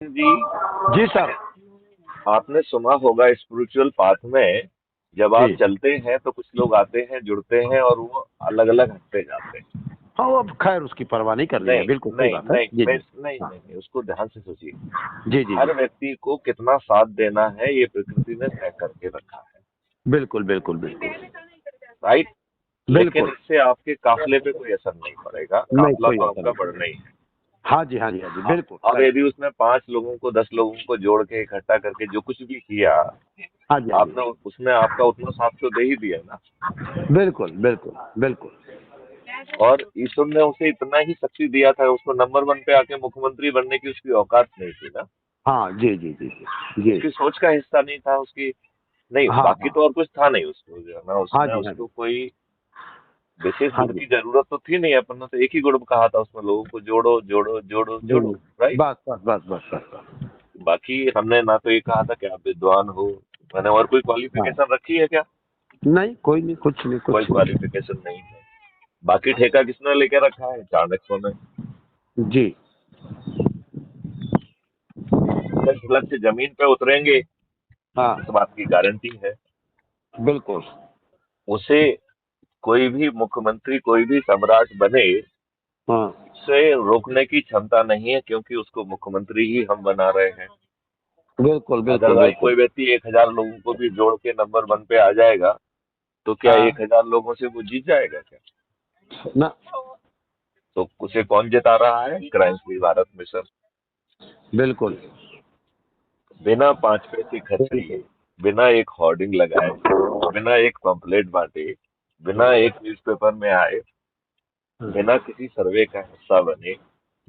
जी, जी sir. आपने सुना होगा स्पिरिचुअल पाथ में जब आप जी। चलते हैं तो कुछ लोग आते हैं, जुड़ते हैं और वो अलग अलग हटते जाते हैं। हाँ, वो अब खैर उसकी परवाह नहीं करनी है, नहीं बिल्कुल सही नहीं बात है। नहीं जी मैं जी। नहीं हाँ। नहीं नहीं उसको ध्यान से सोचिए। जी जी जी। हर व्यक्ति को कितना साथ देना है ये प्रकृति ने तय करके रखा है। बिल्कुल बिल्कुल बिल्कुल। राइट। लेकिन बिल्कुल। इससे आपके काफिले पे कोई असर नहीं पड़ेगा, नहीं, काफिला कोई तो ऐसा आपका नहीं। बढ़ना ही है। हाँ जी, हाँ जी, हाँ जी, बिल्कुल अब करेक्ट। यदि उसने 5 लोगों को 10 लोगों को जोड़ के इकट्ठा करके जो कुछ भी किया, हाँ जी, हाँ जी। आपने उसने आपका उतना साथ तो दे ही दिया ना। बिल्कुल बिल्कुल बिल्कुल। और ईश्वर ने उसे इतना ही शक्ति दिया था, उसको नंबर 1 पे आके मुख्यमंत्री बनने की उसकी औकात नहीं थी ना। हाँ जी जी जी जी जी। उसकी सोच का हिस्सा नहीं था उसकी। नहीं, हाँ बाकी हाँ। तो और कुछ था नहीं उसको, जो है ना, हाँ उसमें जी, हाँ उसको जी। कोई विशेष हाँ गुण जी। की जरूरत तो थी नहीं। अपन ने तो एक ही गुण कहा था उसमें, लोगों को जोड़ो जोड़ो जोड़ो जी जोड़ो। जी। राइट। बस बस बस बस बस बस। बाकी हमने ना तो ये कहा था कि आप विद्वान हो। मैंने और कोई हाँ। क्वालिफिकेशन रखी है क्या? नहीं, कोई नहीं, कुछ नहीं, कोई कुछ नहीं। क्वालिफिकेशन नहीं है। बाकी ठेका किसने लेके रखा है? चाणक्य ने। जी। 10 लाख से जमीन पे उतरेंगे, हाँ। इस बात की गारंटी है। बिल्कुल। उसे कोई भी मुख्यमंत्री, कोई भी सम्राट बने, हाँ। उसे रोकने की क्षमता नहीं है, क्योंकि उसको मुख्यमंत्री ही हम बना रहे हैं। बिल्कुल बिल्कुल अदरवाइज बिल्कुल। कोई व्यक्ति 1,000 लोगों को भी जोड़ के नंबर 1 पे आ जाएगा, तो क्या हाँ। 1,000 लोगों से वो जीत जाएगा क्या? ना। तो उसे कौन जिता रहा है? Crime free Bharat mission. बिल्कुल बिना 5 पैसे खर्च बिल्कुल। किए, बिना एक होर्डिंग लगाए, बिना एक पंपलेट बांटे, बिना एक न्यूज़पेपर में आए, हाँ। बिना किसी सर्वे का हिस्सा बने,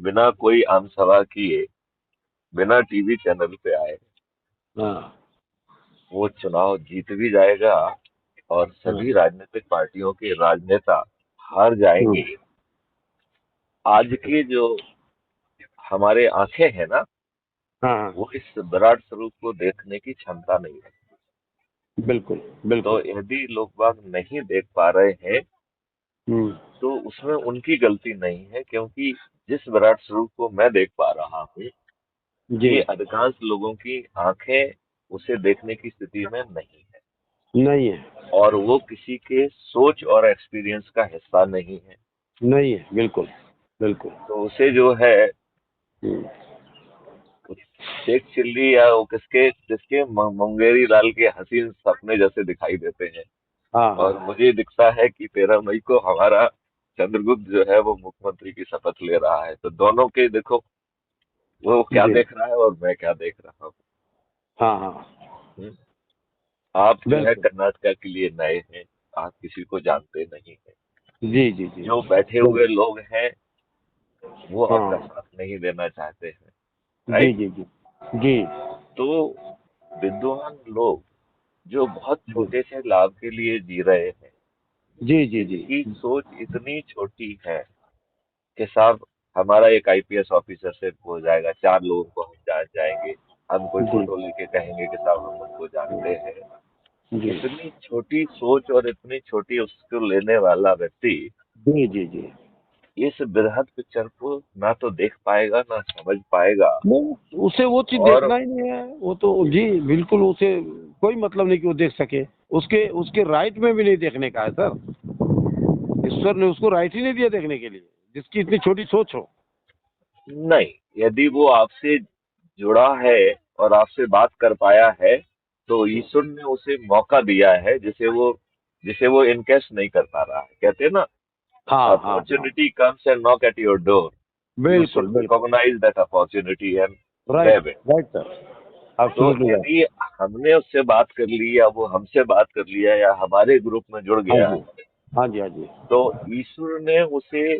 बिना कोई आम सभा किए, बिना टीवी चैनल पे आए, हाँ। वो चुनाव जीत भी जाएगा और हाँ। सभी राजनीतिक पार्टियों के राजनेता हार हाँ। जाएंगे। आज के जो हमारे आंखें हैं ना, हाँ। वो इस विराट स्वरूप को देखने की क्षमता नहीं है। बिल्कुल तो बिल्कुल। यदि लोग बाग नहीं देख पा रहे हैं, हम्म। तो उसमें उनकी गलती नहीं है, क्योंकि जिस विराट स्वरूप को मैं देख पा रहा हूँ, जी। ये अधिकांश लोगों की आंखें उसे देखने की स्थिति में नहीं है। नहीं है। और वो किसी के सोच और एक्सपीरियंस का हिस्सा नहीं है। नहीं है, बिल्कुल बिल्कुल। तो उसे जो है, हम्म। शेख चिल्ली या वो किसके किसके मुंगेरी लाल के हसीन सपने जैसे दिखाई देते हैं। हाँ हाँ। और मुझे दिखता है कि 13 मई को हमारा चंद्रगुप्त जो है वो मुख्यमंत्री की शपथ ले रहा है। तो दोनों के देखो, वो क्या जी। देख रहा है और मैं क्या देख रहा हूँ। हाँ हाँ। हम्म। आप जो है बिल्कुल। कर्नाटका के लिए नए हैं, आप किसी को जानते नहीं हैं। जी जी जी। जो बैठे हुए बिल्कुल। लोग हैं वो आपका हाँ। साथ नहीं देना चाहते हैं। जी राइट। जी जी। जी तो विद्वान लोग जो बहुत जी छोटे से लाभ के लिए जी रहे हैं, जी जी जी। जिनकी सोच इतनी छोटी है कि साहब, हमारा एक आईपीएस ऑफिसर से हो जाएगा, 4 लोगों को हम जान जाएंगे, हम कोई जी फोटो लेके कहेंगे कि साहब हम उनको जानते हैं। जी इतनी छोटी सोच और इतनी छोटी उसको लेने वाला व्यक्ति जी जी जी। इस बृहद पिक्चर को ना तो देख पाएगा, ना समझ पाएगा। नहीं, उसे वो चीज और देखना ही नहीं है, वो तो जी बिल्कुल, उसे कोई मतलब नहीं कि वो देख सके। उसके उसके राइट में भी नहीं देखने का है सर। ईश्वर ने उसको राइट ही नहीं दिया देखने के लिए, जिसकी इतनी छोटी सोच हो। नहीं, यदि वो आपसे जुड़ा है और आपसे बात कर पाया है, तो ईश्वर ने उसे मौका दिया है, जिसे वो इनकेस नहीं कर पा रहा है। कहते हैं ना, हाँ हाँ हाँ। Opportunity comes and knock at your door, you बिल्कुल शुड बिल्कुल। Recognise that opportunity and right. Grab it. Right sir. तो एब्सोल्युटली राइट। यदि हमने उससे बात कर ली, या वो हमसे बात कर लिया, या हमारे ग्रुप में जुड़ हाँ गया, जी। हाँ जी, हाँ जी। तो ईश्वर ने उसे,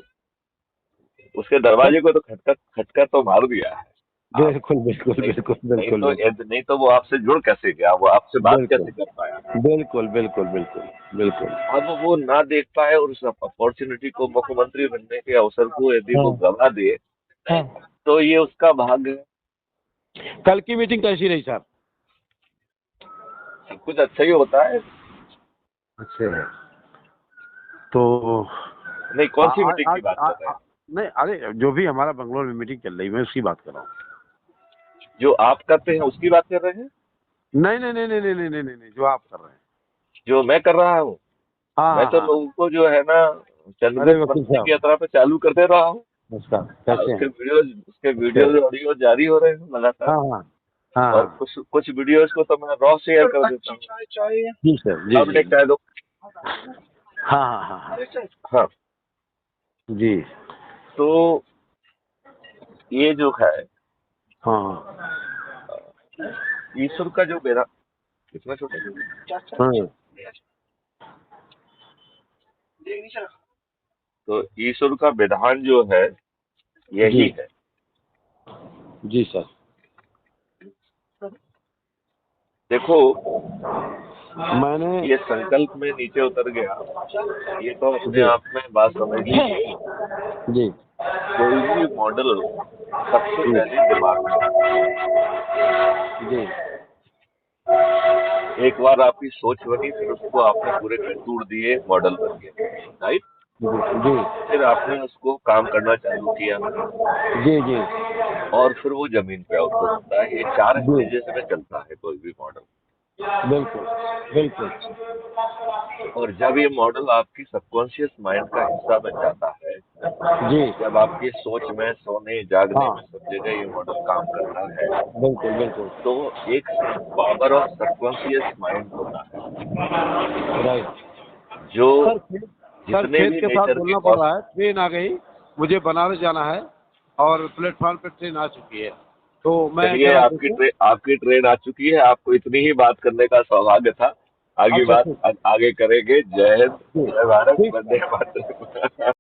उसके दरवाजे को तो खटका खटका तो मार दिया है। आप बिल्कुल बिल्कुल नहीं बिल्कुल नहीं बिल्कुल तो बिल्कुल। नहीं तो वो आपसे जुड़ कैसे गया, वो आपसे बात बिल्कुल कैसे कर पाया? बिल्कुल बिल्कुल बिल्कुल बिल्कुल। अब वो ना देख पाए और उस अपॉर्चुनिटी को, मुख्यमंत्री बनने के अवसर को यदि वो हाँ गवा दे, हाँ। तो ये उसका भाग्य है। कल की मीटिंग कैसी रही सर? सब कुछ अच्छा ही होता है। अच्छा है। तो नहीं, आ, कौन सी आ, मीटिंग आ, की बात आ, कर रहे आ, हैं? नहीं, अरे जो भी हमारा बंगलोर में मीटिंग चल रही है, मैं उसकी बात कर रहा हूँ। जो आप करते हैं उसकी बात कर रहे हैं? नहीं नहीं नहीं नहीं नहीं नहीं नहीं नहीं नहीं, जो आप कर रहे हैं। जो मैं कर रहा हूँ? हाँ मैं हाँ तो हाँ। लोगों को जो है ना अरे चंदन वकील बंसी की साहब, यात्रा पे चालू कर दे रहा हूँ। नमस्कार, कैसे हैं? उसके अच्छे। वीडियोज ऑडियो जारी हो रहे हैं लगातार। हाँ हाँ हाँ और हाँ। कुछ कुछ वीडियोज को तो मैं रॉ शेयर कर देता हूँ। जी सर, जी आपने जी जी। कह दो। हाँ हाँ हाँ हाँ। हाँ। जी। तो ये जो है हाँ हाँ ईश्वर का जो मेरा कितना छोटा हाँ। तो ईश्वर का विधान जो है जी यही है। जी सर। देखो, मैंने ये संकल्प में नीचे उतर गया, ये तो अपने जी आप में बात समझ लीजिए। जी कोई भी मॉडल सबसे जी पहले दिमाग में आता जी है। एक बार आपकी सोच बनी, फिर उसको आपने पूरे तोड़ दिए, मॉडल बन गया, राइट? जी फिर आपने उसको काम करना चालू किया जी जी और फिर वो जमीन पे आउटपुट होता है। ये 4 जी। स्टेजेस में चलता है कोई भी मॉडल। बिल्कुल बिल्कुल। और जब ये मॉडल आपकी सबकॉन्शियस माइंड का हिस्सा बन जाता है, जी। जब आपकी सोच में, सोने जागने हाँ। में सब जगह ये मॉडल काम करता है, बिल्कुल बिल्कुल। तो एक पावर ऑफ सबकॉन्शियस माइंड होता है राइट। जो सर सर, जितने खेत भी के साथ नेचर के बोलना पड़ रहा है, ट्रेन आ गई, मुझे बनारस जाना है और प्लेटफॉर्म पे ट्रेन आ चुकी है, तो मैं चलिए, जरा देखूं। आपकी ट्रेन आ चुकी है। आपको इतनी ही बात करने का सौभाग्य था। आगे अच्छा बात ठीक। आगे करेंगे। जय हिंद, जी जय भारत, ठीक वंदे है। मातरम।